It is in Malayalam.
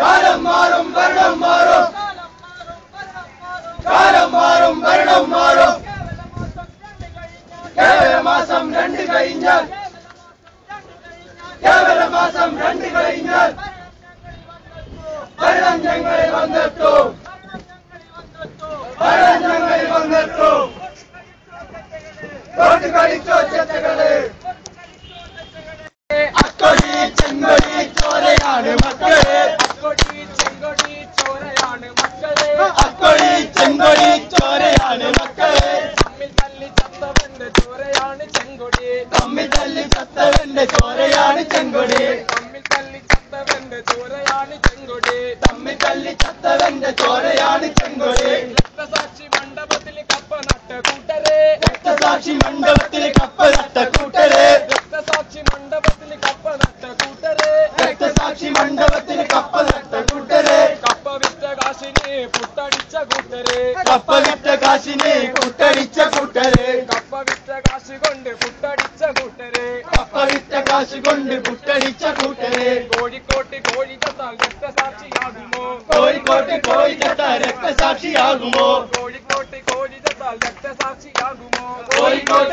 കാലം മാറും ഭരണം മാറും, കാലം മാറും ഭരണം മാറും. കേവലമാസം 2 കഴിഞ്ഞാൽ, കേവലമാസം 2 കഴിഞ്ഞാൽ ഭരണം ഞങ്ങളിൽ വന്നെത്തും, ഭരണം ഞങ്ങളിൽ വന്നെത്തും. തോട്ട് കളിച്ചോ ചെറ്റകളെ, അക്കൊടി ചെങ്കൊടി ചോരയാണ് മക്കളെ, അക്കൊടി ചെങ്കൊടി ചോരയാണ് മക്കളെ, അക്കൊടി ചെങ്കൊടി ചോരയാണ് മക്കളെ. തമ്മിൽ തല്ലി ചത്തവന്റെ ചോരയാണ് ചെങ്കൊടി, തമ്മിൽ തല്ലി ചത്തവന്റെ ചോരയാണ് ചെങ്കൊടി, തമ്മിൽ തല്ലി ചത്തവന്റെ ചോരയാണ് ചെങ്കൊടി, തമ്മിൽ തല്ലി ചത്തവന്റെ ചോരയാണ് ചെങ്കൊടി. രക്തസാക്ഷി മണ്ഡപത്തിൽ കപ്പ നട്ട കൂട്ടരെ, രക്തസാക്ഷി മണ്ഡപത്തിൽ കപ്പ നട്ട കൂട്ടരെ, രക്തസാക്ഷി മണ്ഡപത്തിൽ കപ്പ നട്ട കൂട്ടരെ, രക്തസാക്ഷി മണ്ഡപത്തിൽ കപ്പ നട്ട കൂട്ടരെ. കപ്പ വിറ്റ കാശിനെ പുട്ടടിച്ച കൂട്ടരെ, കപ്പ വിറ്റ കാശിനെ പുട്ടടിച്ച കൂട്ടരെ, കപ്പ വിറ്റ കാശ് കൊണ്ട് പുട്ടടിച്ച കൂട്ടരെ, കപ്പ വിറ്റ കാശ് കൊണ്ട് പുട്ടടിച്ച കൂട്ടരെ. കോഴിക്കോട്ട് കോഴി ചത്താൽ രക്തസാക്ഷിയാകുമോ, കോഴിക്കോട്ട് കോഴി ചത്താൽ രക്തസാക്ഷിയാകുമോ, കോഴിക്കോട്ട് കോഴി ചത്താൽ രക്തസാക്ഷിയാകുമോ, കോഴിക്കോട്ട്